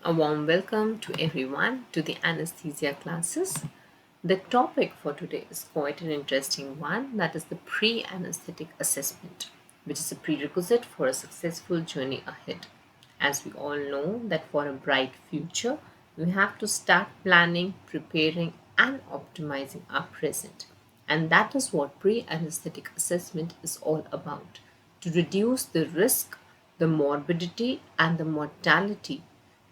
A warm welcome to everyone to the anesthesia classes. The topic for today is quite an interesting one, that is the pre anesthetic assessment, which is a prerequisite for a successful journey ahead. As we all know, that for a bright future, we have to start planning, preparing, and optimizing our present. And that is what pre anesthetic assessment is all about, to reduce the risk, the morbidity, and the mortality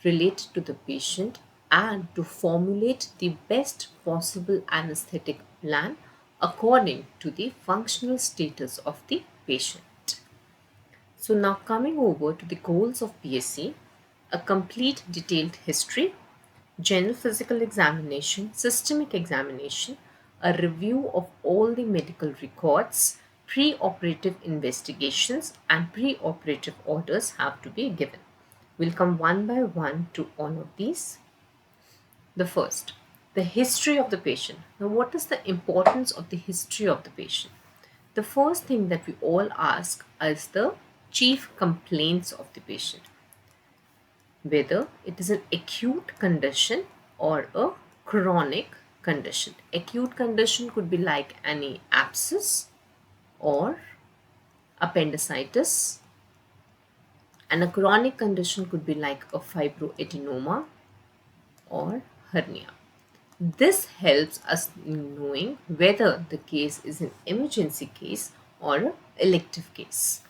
related to the patient and to formulate the best possible anesthetic plan according to the functional status of the patient. So now coming over to the goals of PSC, a complete detailed history, general physical examination, systemic examination, a review of all the medical records, pre-operative investigations and pre-operative orders have to be given. We'll come one by one to all of these. The first, the history of the patient. Now, what is the importance of the history of the patient? The first thing that we all ask is the chief complaints of the patient, whether it is an acute condition or a chronic condition. Acute condition could be like any abscess or appendicitis, and a chronic condition could be like a fibroadenoma or hernia. This helps us in knowing whether the case is an emergency case or an elective case.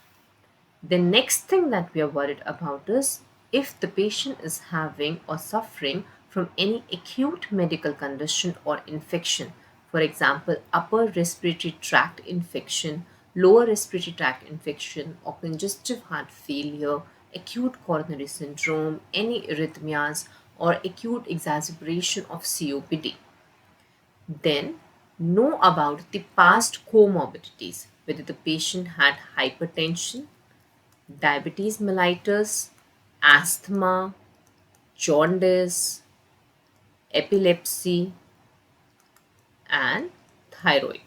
The next thing that we are worried about is if the patient is having or suffering from any acute medical condition or infection, for example, upper respiratory tract infection, lower respiratory tract infection, or congestive heart failure, acute coronary syndrome, any arrhythmias, or acute exacerbation of COPD. Then, know about the past comorbidities, whether the patient had hypertension, diabetes mellitus, asthma, jaundice, epilepsy, and thyroid.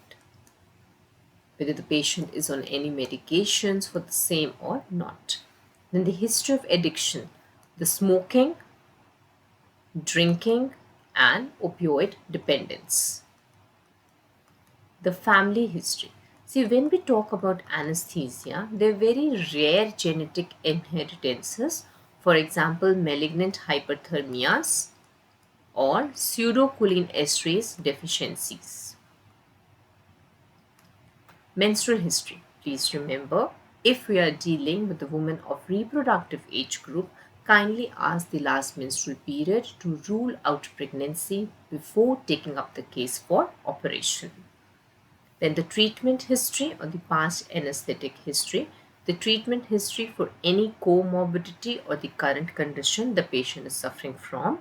Whether the patient is on any medications for the same or not. Then the history of addiction, the smoking, drinking, and opioid dependence. The family history. See, when we talk about anesthesia, there are very rare genetic inheritances. For example, malignant hyperthermias or pseudocholinesterase deficiencies. Menstrual history. Please remember, if we are dealing with a woman of reproductive age group, kindly ask the last menstrual period to rule out pregnancy before taking up the case for operation. Then the treatment history or the past anesthetic history. The treatment history for any comorbidity or the current condition the patient is suffering from,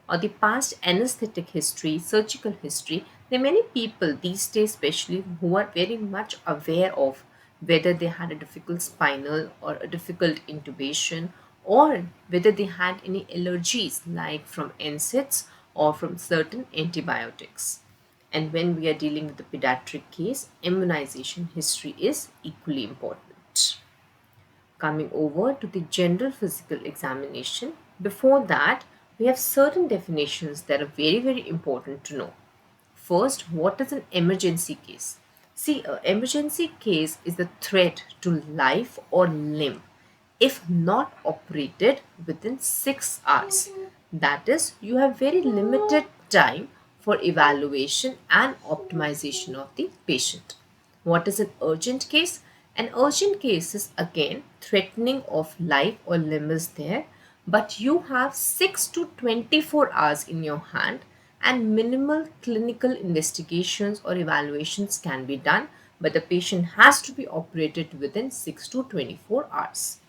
or the past anesthetic history, surgical history. There are many people these days, especially, who are very much aware of whether they had a difficult spinal or a difficult intubation, or whether they had any allergies like from NSAIDs or from certain antibiotics. And when we are dealing with the pediatric case, immunization history is equally important. Coming over to the general physical examination, before that, we have certain definitions that are very, very important to know. First, what is an emergency case? See, an emergency case is a threat to life or limb if not operated within 6 hours. That is, you have very limited time for evaluation and optimization of the patient. What is an urgent case? An urgent case is again threatening of life or limb is there, but you have 6 to 24 hours in your hand and minimal clinical investigations or evaluations can be done, but the patient has to be operated within 6 to 24 hours.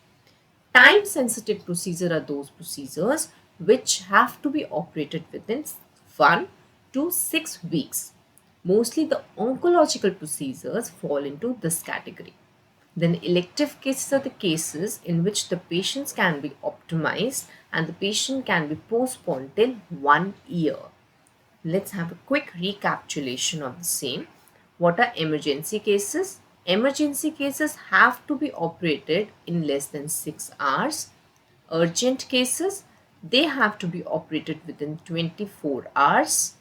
Time sensitive procedures are those procedures which have to be operated within 1 to 6 weeks. Mostly the oncological procedures fall into this category. Then elective cases are the cases in which the patients can be optimized and the patient can be postponed till 1 year. Let's have a quick recapitulation of the same. What are emergency cases? Emergency cases have to be operated in less than 6 hours. Urgent cases, They have to be operated within 24 hours.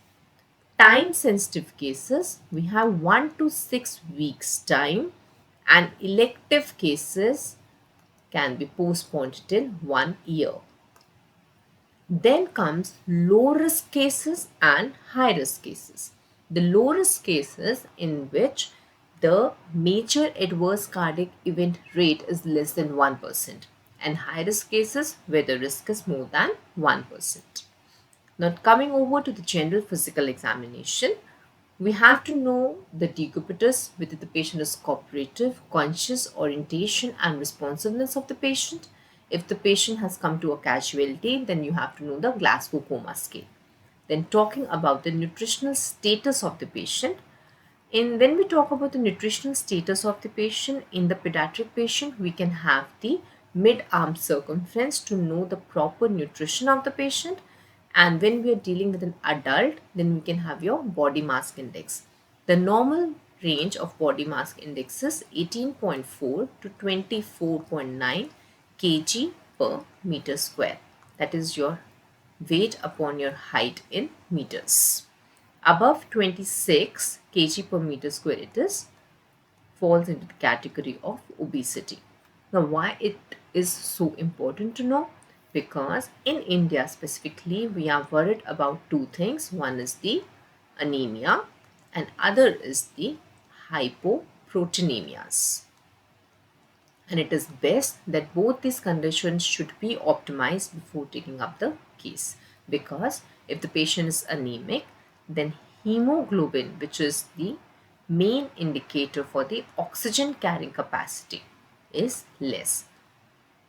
Time sensitive cases, we have 1 to 6 weeks time, and elective cases can be postponed till 1 year. Then comes low risk cases and high risk cases. The low risk cases in which the major adverse cardiac event rate is less than 1%, and high risk cases where the risk is more than 1%. Now, coming over to the general physical examination, we have to know the decubitus, whether the patient is cooperative, conscious, orientation, and responsiveness of the patient. If the patient has come to a casualty, then you have to know the Glasgow Coma Scale. Then, talking about the nutritional status of the patient. When we talk about the nutritional status of the patient, in the pediatric patient, we can have the mid-arm circumference to know the proper nutrition of the patient. And when we are dealing with an adult, then we can have your body mass index. The normal range of body mass index is 18.4 to 24.9 kg per meter square. That is your weight upon your height in meters. Above 26 kg per meter square, it is falls into the category of obesity. Now, why it is so important to know? Because in India specifically, we are worried about two things. One is the anemia and other is the hypoproteinemias. And it is best that both these conditions should be optimized before taking up the case, because if the patient is anemic, then hemoglobin, which is the main indicator for the oxygen carrying capacity, is less.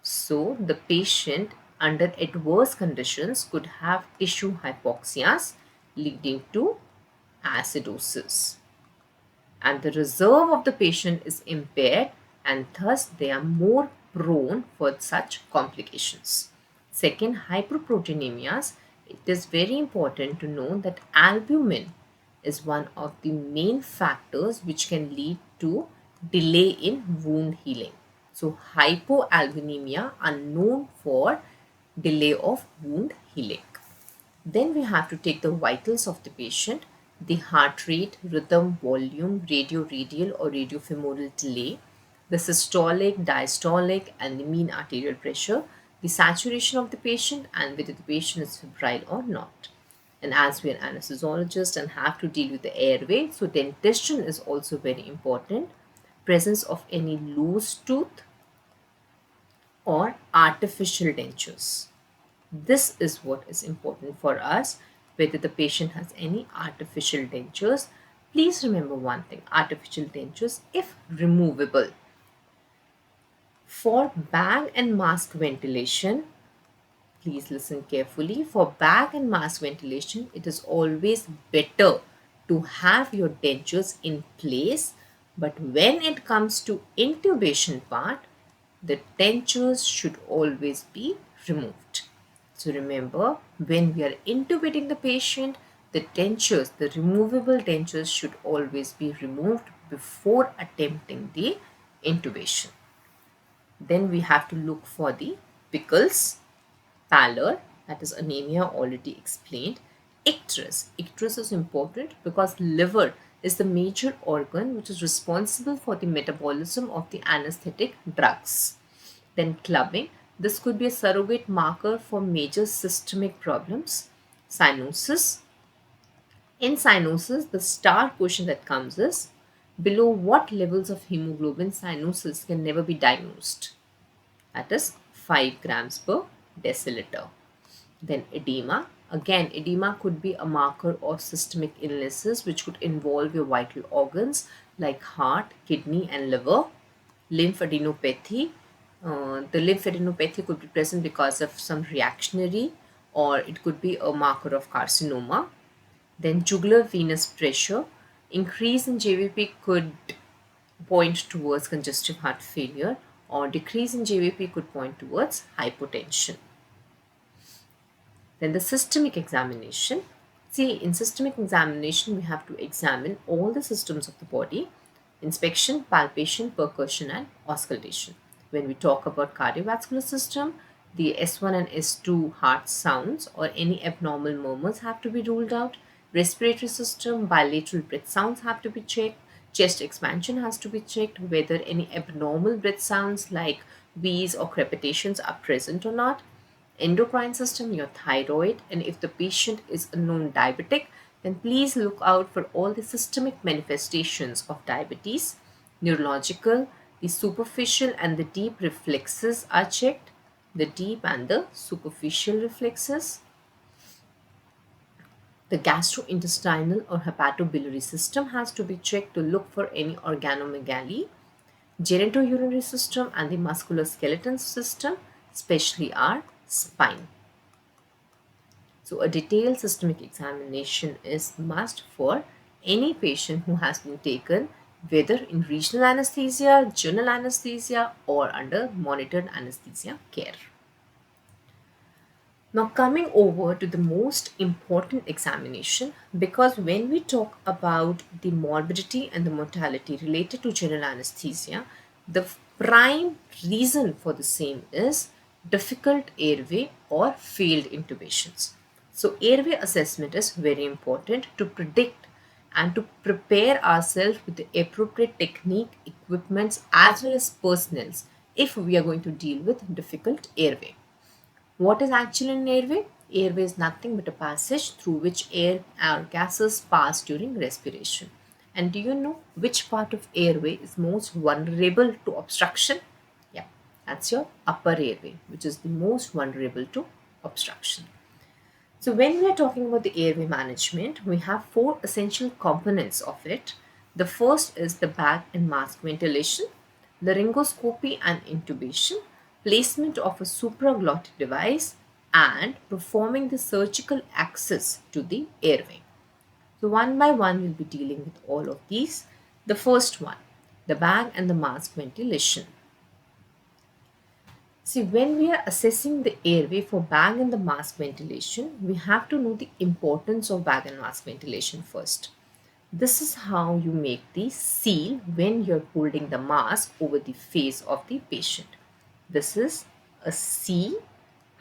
So the patient under adverse conditions could have tissue hypoxias leading to acidosis, and the reserve of the patient is impaired, and thus they are more prone for such complications. Second, hyperproteinemias. It is very important to know that albumin is one of the main factors which can lead to delay in wound healing. So hypoalbuminemia are known for delay of wound healing. Then we have to take the vitals of the patient, the heart rate, rhythm, volume, radioradial or radiofemoral delay, the systolic, diastolic, and the mean arterial pressure, the saturation of the patient, and whether the patient is febrile or not. And as we are anesthesiologists and have to deal with the airway, so dentition is also very important. Presence of any loose tooth or artificial dentures. This is what is important for us, whether the patient has any artificial dentures. Please remember one thing, artificial dentures, if removable. For bag and mask ventilation, please listen carefully. For bag and mask ventilation, it is always better to have your dentures in place. But when it comes to intubation part, the dentures should always be removed. So remember, when we are intubating the patient, the dentures, the removable dentures should always be removed before attempting the intubation. Then we have to look for the pickles, pallor, that is anemia already explained. Icterus. Icterus is important because liver is the major organ which is responsible for the metabolism of the anesthetic drugs. Then clubbing. This could be a surrogate marker for major systemic problems. Cyanosis. In cyanosis, the star question that comes is, below what levels of hemoglobin cyanosis can never be diagnosed? That is 5 grams per deciliter. Then edema. Again, edema could be a marker of systemic illnesses which could involve your vital organs like heart, kidney and liver. Lymphadenopathy. The lymphadenopathy could be present because of some reactionary, or it could be a marker of carcinoma. Then jugular venous pressure. Increase in JVP could point towards congestive heart failure, or decrease in JVP could point towards hypotension. Then the systemic examination. See, in systemic examination, we have to examine all the systems of the body: inspection, palpation, percussion, and auscultation. When we talk about cardiovascular system, The S1 and S2 heart sounds or any abnormal murmurs have to be ruled out. Respiratory system, bilateral breath sounds have to be checked. Chest expansion has to be checked, whether any abnormal breath sounds like wheeze or crepitations are present or not. Endocrine system, your thyroid, and if the patient is a known diabetic, then please look out for all the systemic manifestations of diabetes. Neurological, the superficial and the deep reflexes are checked, the deep and the superficial reflexes. The gastrointestinal or hepatobiliary system has to be checked to look for any organomegaly. Genitourinary system and the musculoskeletal system, especially our spine. So a detailed systemic examination is must for any patient who has been taken whether in regional anesthesia, general anesthesia or under monitored anesthesia care. Now coming over to the most important examination, because when we talk about the morbidity and the mortality related to general anesthesia, the prime reason for the same is difficult airway or failed intubations. So airway assessment is very important to predict and to prepare ourselves with the appropriate technique, equipments as well as personnels if we are going to deal with difficult airway. What is actually an airway? Airway is nothing but a passage through which air or gases pass during respiration. And do you know which part of airway is most vulnerable to obstruction? Yeah, that's your upper airway, which is the most vulnerable to obstruction. So when we are talking about the airway management, we have four essential components of it. The first is the bag and mask ventilation, laryngoscopy and intubation, placement of a supraglottic device, and performing the surgical access to the airway. So one by one we'll be dealing with all of these. The first one, the bag and the mask ventilation. See, when we are assessing the airway for bag and the mask ventilation, we have to know the importance of bag and mask ventilation first. This is how you make the seal when you're holding the mask over the face of the patient. This is a C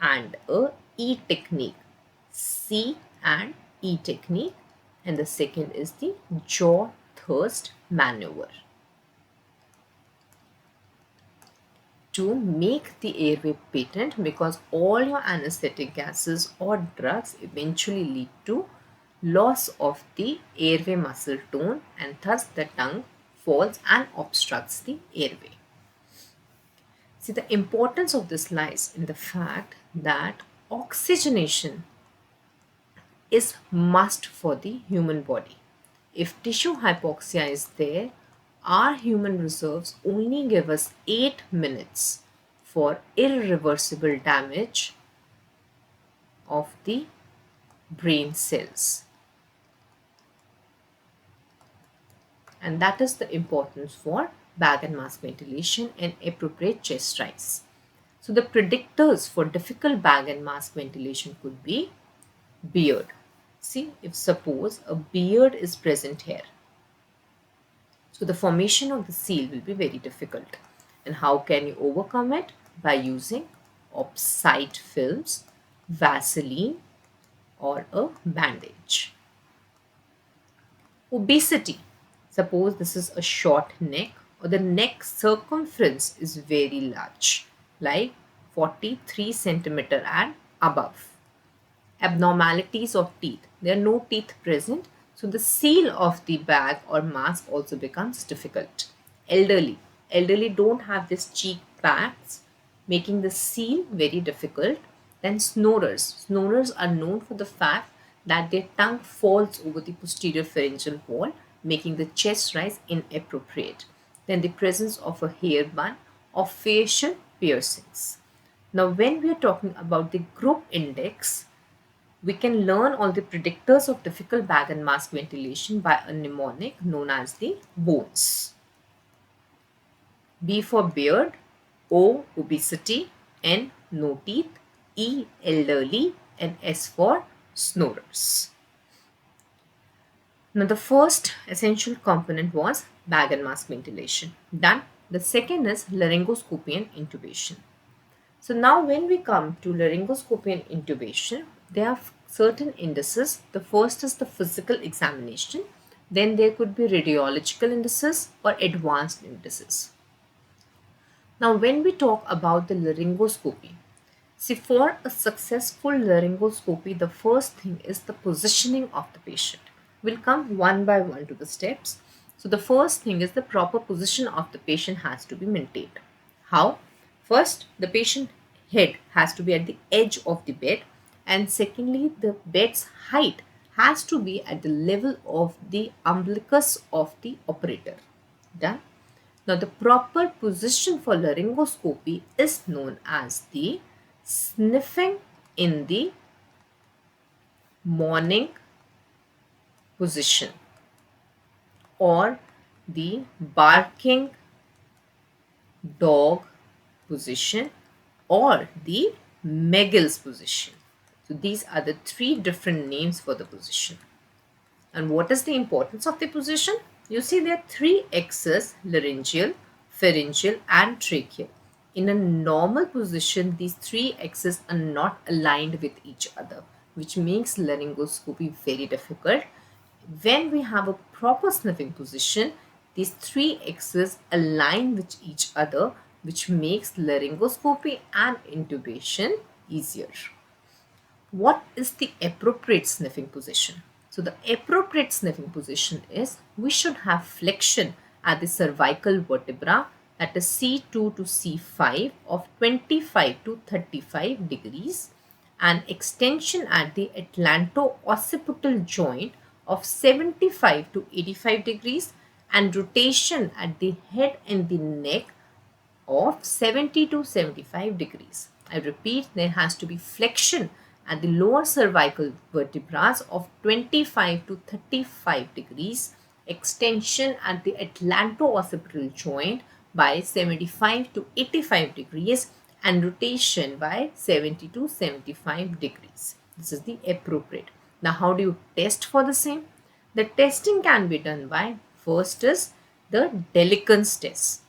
and a E technique. C and E technique. And the second is the jaw thrust maneuver. To make the airway patent, because all your anesthetic gases or drugs eventually lead to loss of the airway muscle tone and thus the tongue falls and obstructs the airway. See, the importance of this lies in the fact that oxygenation is must for the human body. If tissue hypoxia is there, our human reserves only give us 8 minutes for irreversible damage of the brain cells. And that is the importance for bag and mask ventilation and appropriate chest rise. So the predictors for difficult bag and mask ventilation could be beard. See, if suppose a beard is present here, so the formation of the seal will be very difficult. And how can you overcome it? By using Opsite films, Vaseline or a bandage. Obesity. Suppose this is a short neck or the neck circumference is very large, like 43 centimeter and above. Abnormalities of teeth. There are no teeth present, so the seal of the bag or mask also becomes difficult. Elderly don't have this cheek pads, making the seal very difficult. Then snorers are known for the fact that their tongue falls over the posterior pharyngeal wall, making the chest rise inappropriate. Then the presence of a hair bun or facial piercings. Now when we are talking about the group index, we can learn all the predictors of difficult bag and mask ventilation by a mnemonic known as the BONES. B for beard, O obesity, N no teeth, E elderly, and S for snorers. Now the first essential component was bag and mask ventilation. Done. The second is laryngoscopy and intubation. So now when we come to laryngoscopy and intubation, there are certain indices. The first is the physical examination. Then there could be radiological indices or advanced indices. Now when we talk about the laryngoscopy, see, for a successful laryngoscopy, the first thing is the positioning of the patient. We'll come one by one to the steps. So the first thing is the proper position of the patient has to be maintained. How? First, the patient head has to be at the edge of the bed, and secondly, the bed's height has to be at the level of the umbilicus of the operator. Done? Now, the proper position for laryngoscopy is known as the sniffing in the morning position or the barking dog position or the Megill position. So these are the three different names for the position. And what is the importance of the position? You see there are three X's: laryngeal, pharyngeal and tracheal. In a normal position, these three X's are not aligned with each other, which makes laryngoscopy very difficult. When we have a proper sniffing position, these three X's align with each other, which makes laryngoscopy and intubation easier. What is the appropriate sniffing position? So the appropriate sniffing position is we should have flexion at the cervical vertebra, that is C2 to C5 of 25 to 35 degrees, and extension at the atlanto-occipital joint of 75 to 85 degrees, and rotation at the head and the neck of 70 to 75 degrees. I repeat, there has to be flexion at the lower cervical vertebrae of 25 to 35 degrees, extension at the atlanto-occipital joint by 75 to 85 degrees, and rotation by 70 to 75 degrees. This is the appropriate. Now, how do you test for the same? The testing can be done by, first is the Delicken's test.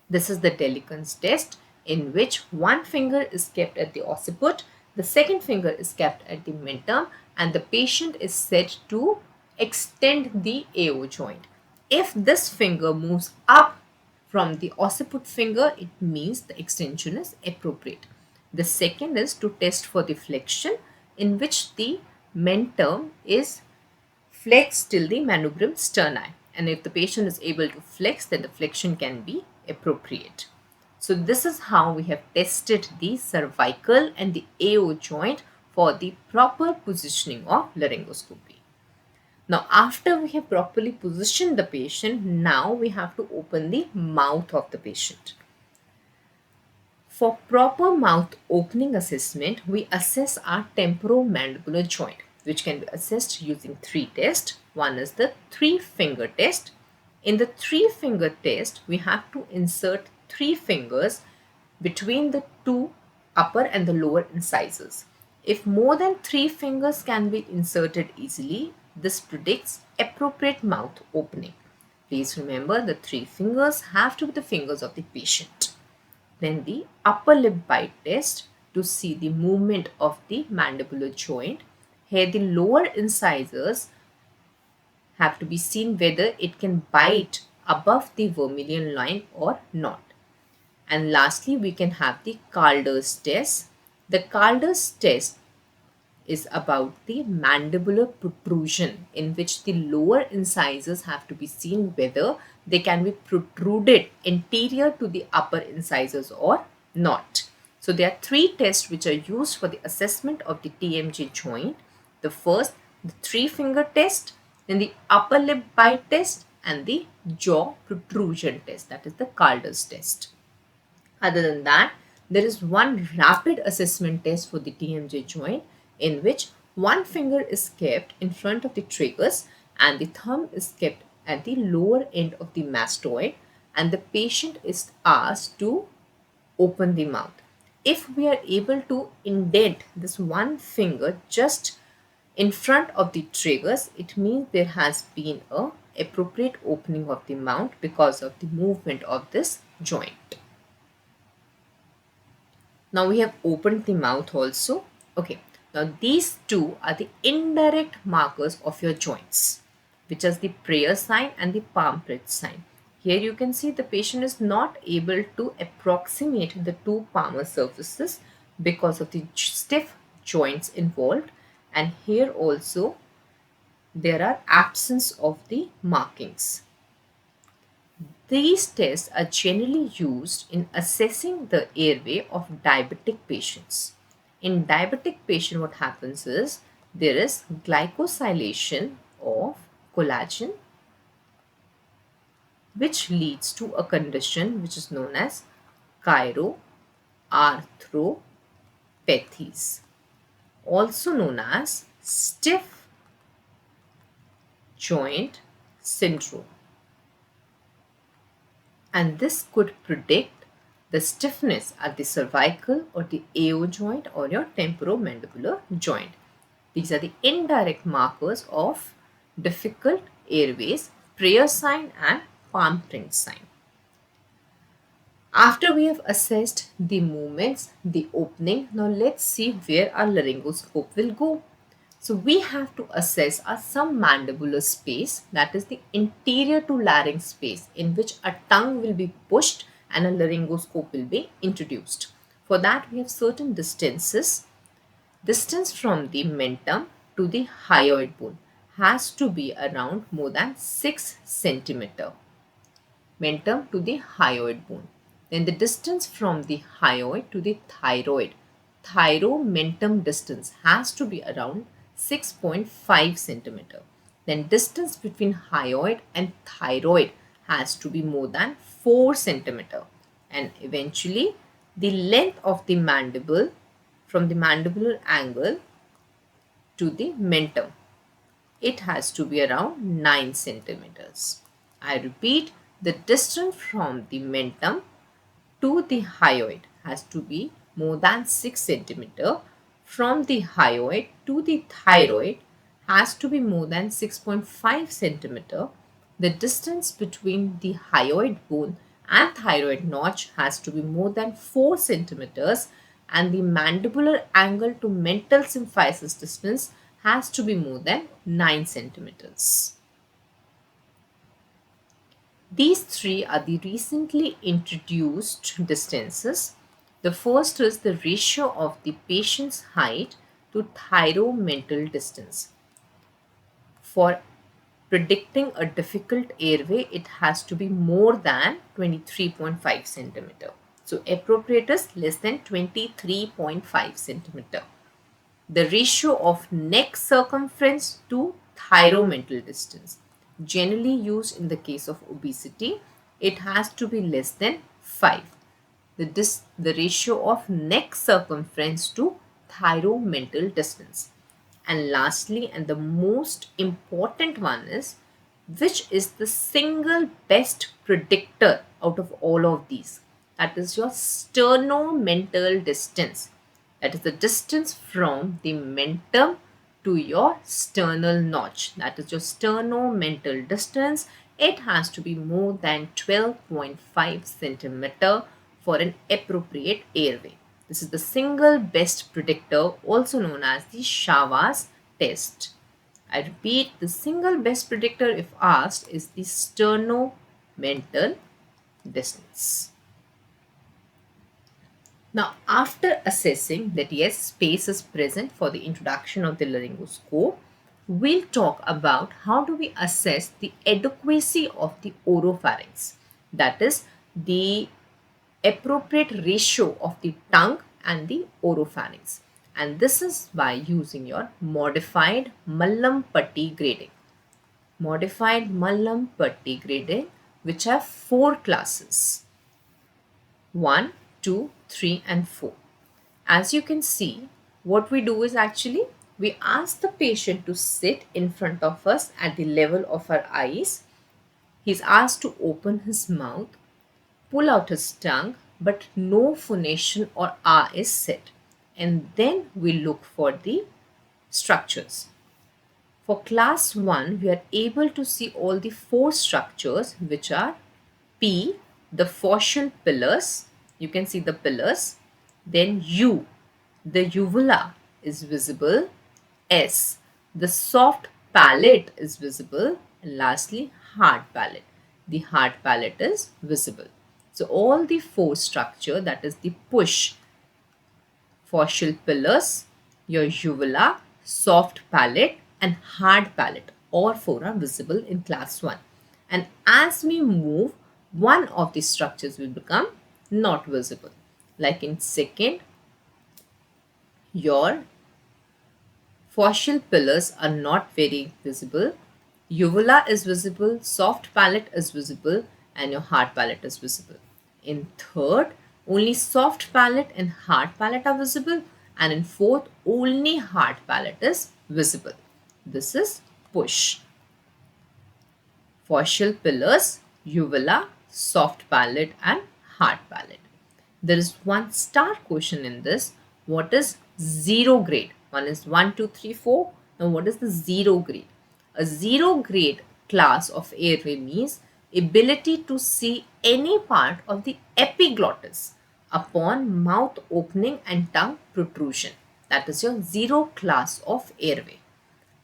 This is the Delicken's test, in which one finger is kept at the occiput, the second finger is kept at the mentum, and the patient is said to extend the AO joint. If this finger moves up from the occiput finger, it means the extension is appropriate. The second is to test for the flexion, in which the mentum is flexed till the manubrium sterni. And if the patient is able to flex, then the flexion can be appropriate. So this is how we have tested the cervical and the AO joint for the proper positioning of laryngoscopy. Now, after we have properly positioned the patient, now we have to open the mouth of the patient. For proper mouth opening assessment, we assess our temporomandibular joint, which can be assessed using three tests. One is the three-finger test. In the three-finger test, we have to insert three fingers between the two upper and the lower incisors. If more than three fingers can be inserted easily, this predicts appropriate mouth opening. Please remember, the three fingers have to be the fingers of the patient. Then the upper lip bite test to see the movement of the mandibular joint. Here the lower incisors have to be seen whether it can bite above the vermilion line or not. And lastly, we can have the Calder's test. The Calder's test is about the mandibular protrusion, in which the lower incisors have to be seen whether they can be protruded anterior to the upper incisors or not. So there are three tests which are used for the assessment of the TMJ joint. The first, the three-finger test, then the upper lip bite test, and the jaw protrusion test, that is the Calder's test. Other than that, there is one rapid assessment test for the TMJ joint, in which one finger is kept in front of the tragus and the thumb is kept at the lower end of the mastoid, and the patient is asked to open the mouth. If we are able to indent this one finger just in front of the tragus, it means there has been a appropriate opening of the mouth because of the movement of this joint. Now we have opened the mouth also. Okay. Now these two are the indirect markers of your joints, which is the prayer sign and the palm print sign. Here you can see the patient is not able to approximate the two palmar surfaces because of the stiff joints involved, and here also there are absence of the markings. These tests are generally used in assessing the airway of diabetic patients. In diabetic patient, what happens is there is glycosylation of collagen, which leads to a condition which is known as chiroarthropathies, also known as stiff joint syndrome. And this could predict the stiffness at the cervical or the AO joint or your temporomandibular joint. These are the indirect markers of difficult airways, prayer sign and palm print sign. After we have assessed the movements, the opening, now let's see where our laryngoscope will go. So we have to assess a submandibular space, that is the interior to larynx space, in which a tongue will be pushed and a laryngoscope will be introduced. For that we have certain distances. Distance from the mentum to the hyoid bone has to be around more than 6 centimeter. Mentum to the hyoid bone. Then the distance from the hyoid to the thyroid, thyromentum distance has to be around 6.5 centimeter. Then distance between hyoid and thyroid has to be more than 4 centimeter. And eventually the length of the mandible from the mandibular angle to the mentum, it has to be around 9 centimeters. I repeat, the distance from the mentum to the hyoid has to be more than 6 centimeter. From the hyoid to the thyroid has to be more than 6.5 centimeter. The distance between the hyoid bone and thyroid notch has to be more than 4 centimeters, and the mandibular angle to mental symphysis distance has to be more than 9 centimeters. These three are the recently introduced distances. The first is the ratio of the patient's height to thyromental distance. For predicting a difficult airway, it has to be more than 23.5 centimeter. So appropriate is less than 23.5 centimeter. The ratio of neck circumference to thyromental distance, generally used in the case of obesity, it has to be less than 5. The ratio of neck circumference to thyromental distance. And lastly, and the most important one is, which is the single best predictor out of all of these? That is your sternomental distance. That is the distance from the mentum to your sternal notch. That is your sternomental distance. It has to be more than 12.5 centimeter for an appropriate airway. This is the single best predictor, also known as the Shava's test. I repeat, the single best predictor if asked is the sternomental distance. Now, after assessing that yes, space is present for the introduction of the laryngoscope, we'll talk about how do we assess the adequacy of the oropharynx. That is the appropriate ratio of the tongue and the oropharynx. And this is by using your modified Mallampati grading. Modified Mallampati grading, which have 4 classes. 1, 2, 3 and 4. As you can see, what we do is actually we ask the patient to sit in front of us at the level of our eyes. He's asked to open his mouth, pull out his tongue, but no phonation or R is said. And then we look for the structures. For class 1, we are able to see all the 4 structures, which are P, the fascial pillars. You can see the pillars. Then U, the uvula is visible. S, the soft palate is visible. And lastly, hard palate. The hard palate is visible. So all the four structure, that is the push, fascial pillars, your uvula, soft palate and hard palate, all four are visible in class 1. And as we move, one of the structures will become not visible. Like in second, your fascial pillars are not very visible. Uvula is visible, soft palate is visible, and your hard palate is visible. In third, only soft palate and hard palate are visible, and in fourth, only hard palate is visible. This is push. Fascial pillars, uvula, soft palate, and hard palate. There is one star question in this. What is zero grade? One is 1, 2, 3, 4. Now, what is the zero grade? A zero grade class of airway means ability to see any part of the epiglottis upon mouth opening and tongue protrusion. That is your zero class of airway.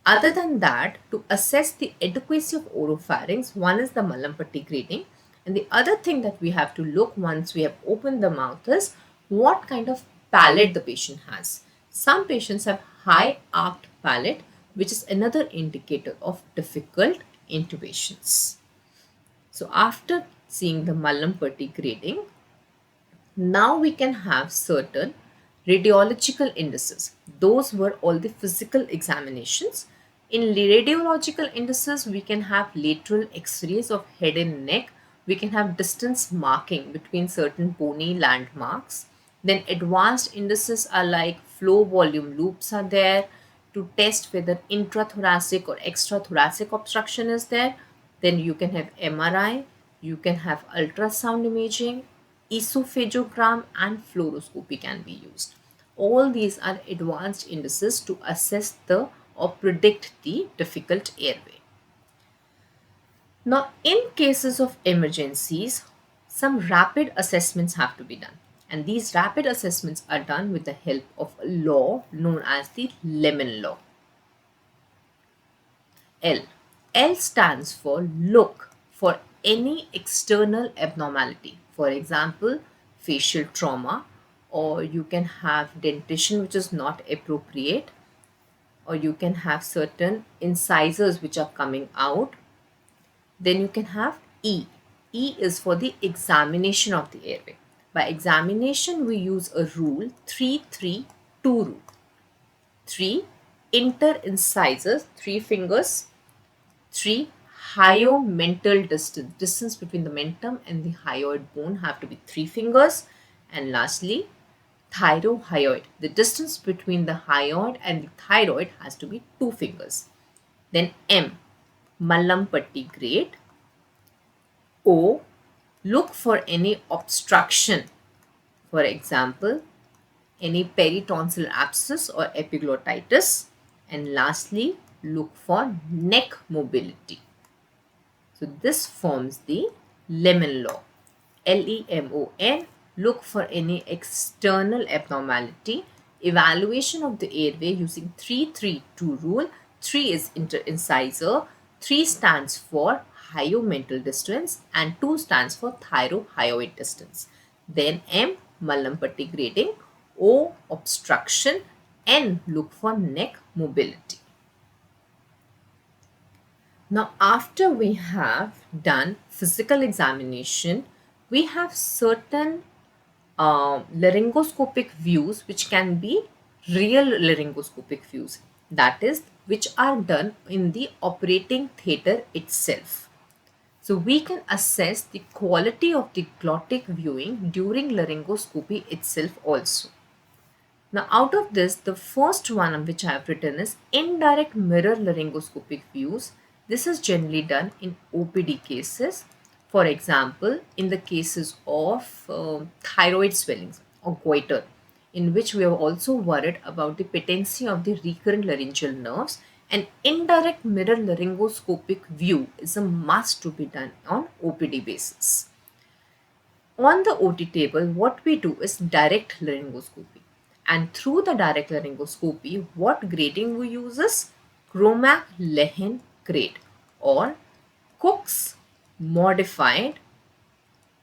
Other than that, to assess the adequacy of oropharynx, one is the Mallampati grading, and the other thing that we have to look once we have opened the mouth is what kind of palate the patient has. Some patients have high arched palate, which is another indicator of difficult intubations. So after seeing the Mallampati grading, now we can have certain radiological indices. Those were all the physical examinations. In radiological indices, we can have lateral x-rays of head and neck. We can have distance marking between certain bony landmarks. Then advanced indices are like flow volume loops are there to test whether intrathoracic or extrathoracic obstruction is there. Then you can have MRI, you can have ultrasound imaging, esophagogram and fluoroscopy can be used. All these are advanced indices to assess the or predict the difficult airway. Now, in cases of emergencies, some rapid assessments have to be done. And these rapid assessments are done with the help of a law known as the Lemon Law. L. L stands for look for any external abnormality. For example, facial trauma, or you can have dentition which is not appropriate, or you can have certain incisors which are coming out. Then you can have E. E is for the examination of the airway. By examination, we use a rule 3-3-2 rule. 3 inter-incisors, 3 fingers. 3 hyomental distance between the mentum and the hyoid bone have to be 3 fingers. And lastly, thyrohyoid, the distance between the hyoid and the thyroid has to be 2 fingers. Then M, Mallampati grade. O, look for any obstruction, for example any peritonsil abscess or epiglottitis. And lastly, look for neck mobility. So this forms the Lemon Law. LEMON, look for any external abnormality. Evaluation of the airway using 3-3-2 rule. 3 is inter-incisor, 3 stands for hyomental distance and 2 stands for thyrohyoid distance. Then M, Mallampati grading. O, obstruction. N, look for neck mobility. Now, after we have done physical examination, we have certain laryngoscopic views which can be real laryngoscopic views, that is, which are done in the operating theatre itself. So we can assess the quality of the glottic viewing during laryngoscopy itself also. Now, out of this, the first one which I have written is indirect mirror laryngoscopic views. This is generally done in OPD cases. For example, in the cases of thyroid swellings or goiter, in which we are also worried about the patency of the recurrent laryngeal nerves, an indirect mirror laryngoscopic view is a must to be done on OPD basis. On the OT table, what we do is direct laryngoscopy. And through the direct laryngoscopy, what grading we use is Cromack-Lehen grade or Cook's modified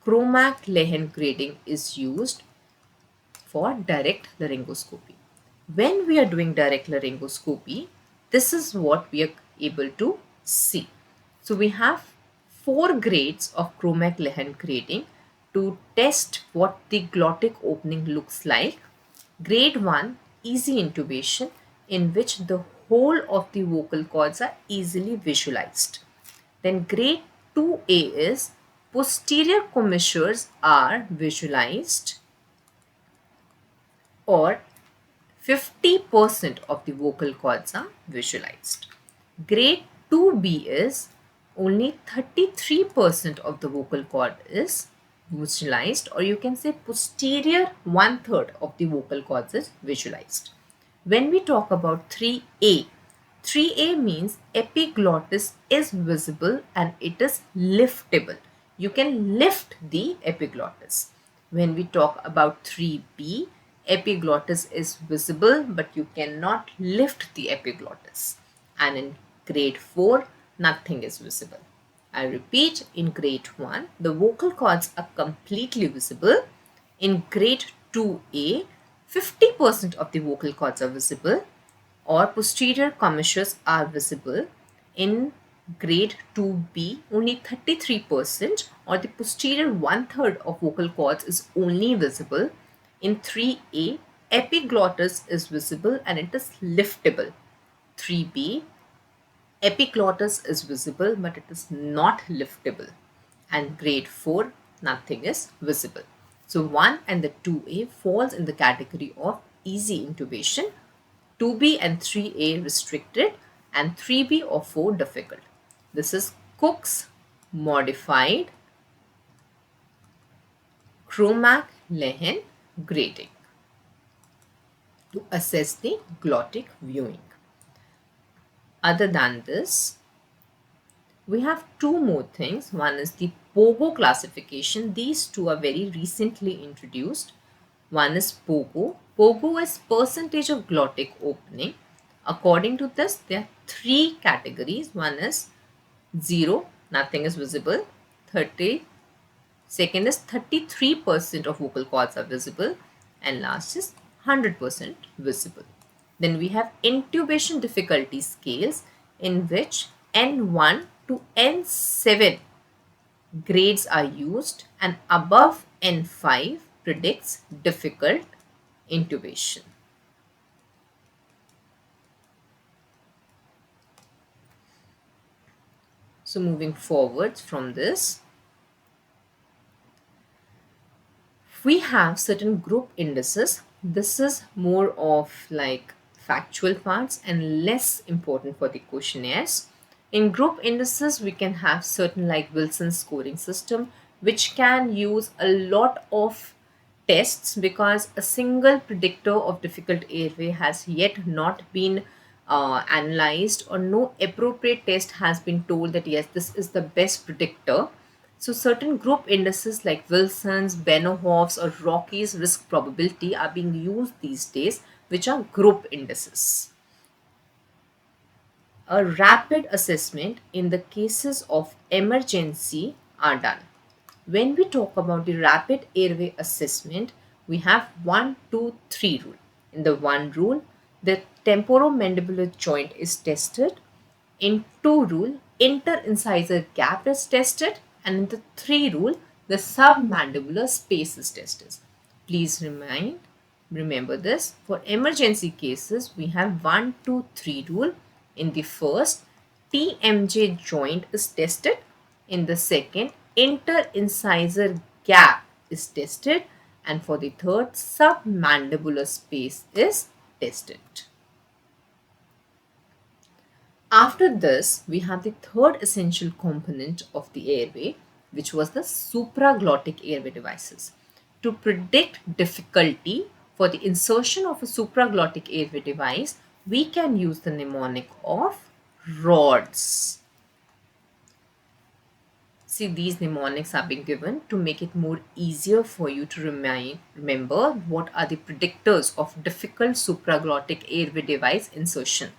Cromack-Lehen grading is used for direct laryngoscopy. When we are doing direct laryngoscopy, this is what we are able to see. So we have four grades of Cromack-Lehen grading to test what the glottic opening looks like. Grade 1, easy intubation, in which the whole of the vocal cords are easily visualized. Then grade 2A is posterior commissures are visualized, or 50% of the vocal cords are visualized. Grade 2B is only 33% of the vocal cord is visualized, or you can say posterior 1/3 of the vocal cords is visualized. When we talk about 3A, 3A means epiglottis is visible and it is liftable. You can lift the epiglottis. When we talk about 3B, epiglottis is visible but you cannot lift the epiglottis. And in grade 4, nothing is visible. I repeat, in grade 1, the vocal cords are completely visible. In grade 2A, 50% of the vocal cords are visible, or posterior commissures are visible. In grade 2B, only 33%, or the posterior 1/3 of vocal cords is only visible. In 3A, epiglottis is visible and it is liftable. 3B, epiglottis is visible but it is not liftable. And grade 4, nothing is visible. So 1 and the 2A falls in the category of easy intubation, 2B and 3A restricted, and 3B or 4 difficult. This is Cook's modified Cromack-Lehen grading to assess the glottic viewing. Other than this, we have two more things. One is the POGO classification. These two are very recently introduced. One is POGO. POGO is percentage of glottic opening. According to this, there are three categories. One is 0, nothing is visible. 30, second is 33% of vocal cords are visible. And last is 100% visible. Then we have intubation difficulty scales, in which N1 to N7 grades are used, and above N5 predicts difficult intubation. So moving forwards from this, we have certain group indices. This is more of like factual parts and less important for the questionnaires. In group indices, we can have certain like Wilson's scoring system, which can use a lot of tests, because a single predictor of difficult airway has yet not been analyzed, or no appropriate test has been told that yes, this is the best predictor. So certain group indices like Wilson's, Benioff's, or Rocky's risk probability are being used these days, which are group indices. A rapid assessment in the cases of emergency are done. When we talk about the rapid airway assessment, we have 1, 2, 3 rule. In the 1 rule, the temporomandibular joint is tested. In 2 rule, interincisor gap is tested. And in the 3 rule, the submandibular space is tested. Please remember this. For emergency cases, we have 1, 2, 3 rule. In the first, TMJ joint is tested. In the second, interincisor gap is tested. And for the third, submandibular space is tested. After this, we have the third essential component of the airway, which was the supraglottic airway devices. To predict difficulty for the insertion of a supraglottic airway device, we can use the mnemonic of RODS. See, these mnemonics are being given to make it more easier for you to remember what are the predictors of difficult supraglottic airway device insertion.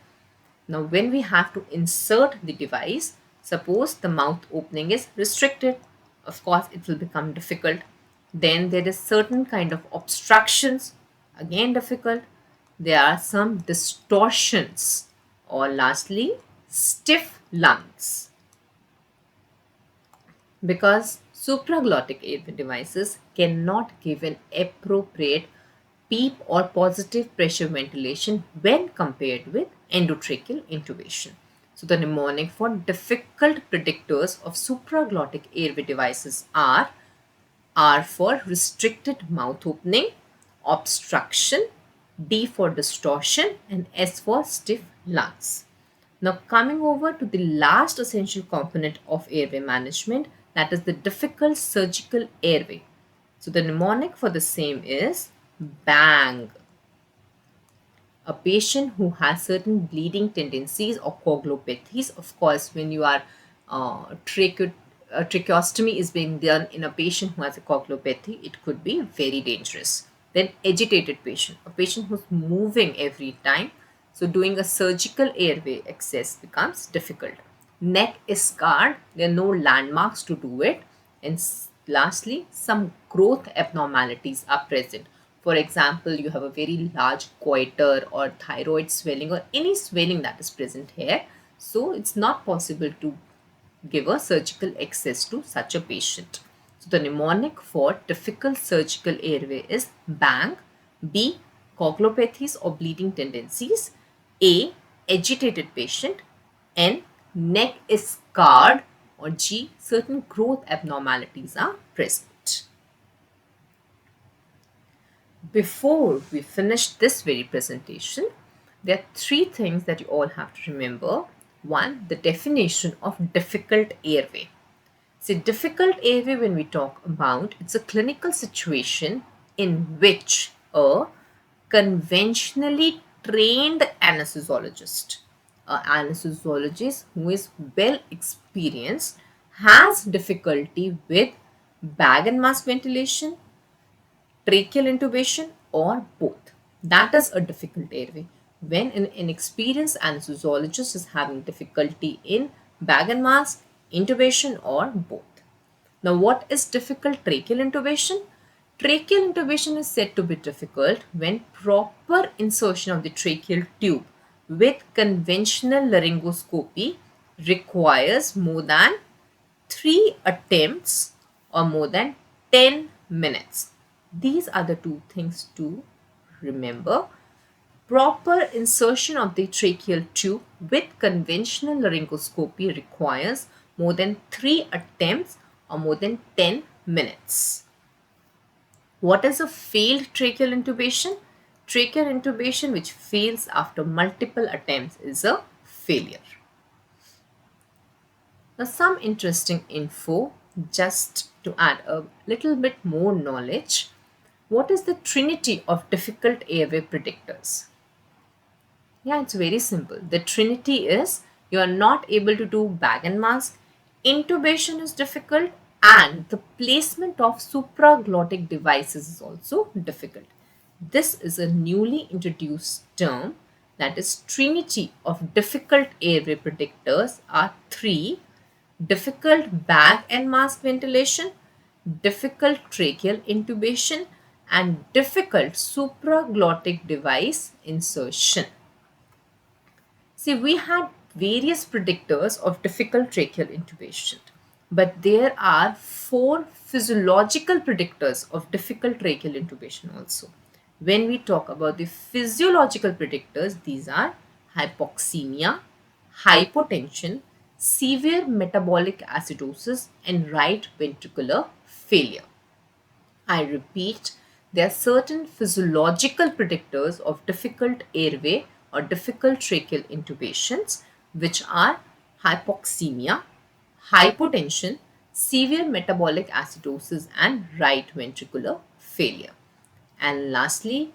Now, when we have to insert the device, suppose the mouth opening is restricted, of course, it will become difficult. Then there is certain kind of obstructions, again difficult. There are some distortions, or lastly, stiff lungs. Because supraglottic airway devices cannot give an appropriate PEEP or positive pressure ventilation when compared with endotracheal intubation. So the mnemonic for difficult predictors of supraglottic airway devices are R for restricted mouth opening, obstruction, D for distortion, and S for stiff lungs. Now coming over to the last essential component of airway management, that is the difficult surgical airway. So the mnemonic for the same is BANG. A patient who has certain bleeding tendencies or coagulopathies, of course, when you are tracheostomy is being done in a patient who has a coagulopathy, it could be very dangerous. Then agitated patient, a patient who's moving every time, so doing a surgical airway access becomes difficult. Neck is scarred, there are no landmarks to do it. And lastly, some growth abnormalities are present. For example, you have a very large goiter or thyroid swelling or any swelling that is present here. So it's not possible to give a surgical access to such a patient. So the mnemonic for difficult surgical airway is BANG, B, coagulopathies or bleeding tendencies, A, agitated patient, N, neck is scarred, or G, certain growth abnormalities are present. Before we finish this very presentation, there are three things that you all have to remember. One, the definition of difficult airway. See, difficult airway, when we talk about, it's a clinical situation in which a conventionally trained anesthesiologist, an anesthesiologist who is well experienced, has difficulty with bag and mask ventilation, tracheal intubation, or both. That is a difficult airway. When an inexperienced anesthesiologist is having difficulty in bag and mask, intubation, or both. Now, what is difficult tracheal intubation? Tracheal intubation is said to be difficult when proper insertion of the tracheal tube with conventional laryngoscopy requires more than 3 attempts or more than 10 minutes. These are the two things to remember. Proper insertion of the tracheal tube with conventional laryngoscopy requires more than 3 attempts or more than 10 minutes. What is a failed tracheal intubation? Tracheal intubation which fails after multiple attempts is a failure. Now, some interesting info just to add a little bit more knowledge. What is the trinity of difficult airway predictors? Yeah, it's very simple. The trinity is you are not able to do bag and mask, intubation is difficult, and the placement of supraglottic devices is also difficult. This is a newly introduced term, that is trinity of difficult airway predictors are 3: difficult bag and mask ventilation, difficult tracheal intubation, and difficult supraglottic device insertion. See, we had various predictors of difficult tracheal intubation, but there are 4 physiological predictors of difficult tracheal intubation also. When we talk about the physiological predictors, these are hypoxemia, hypotension, severe metabolic acidosis, and right ventricular failure. I repeat, there are certain physiological predictors of difficult airway or difficult tracheal intubations, which are hypoxemia, hypotension, severe metabolic acidosis, and right ventricular failure. And lastly,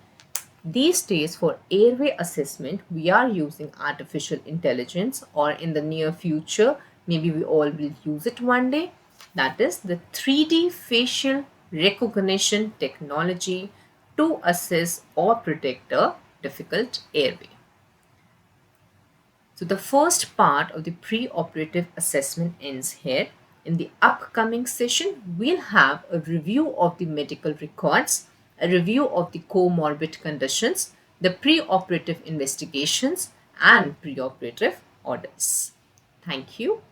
these days for airway assessment, we are using artificial intelligence, or in the near future, maybe we all will use it one day. that is the 3D facial recognition technology to assess or predict a difficult airway. So the first part of the pre-operative assessment ends here. In the upcoming session, we'll have a review of the medical records, a review of the comorbid conditions, the pre-operative investigations, and pre-operative orders. Thank you.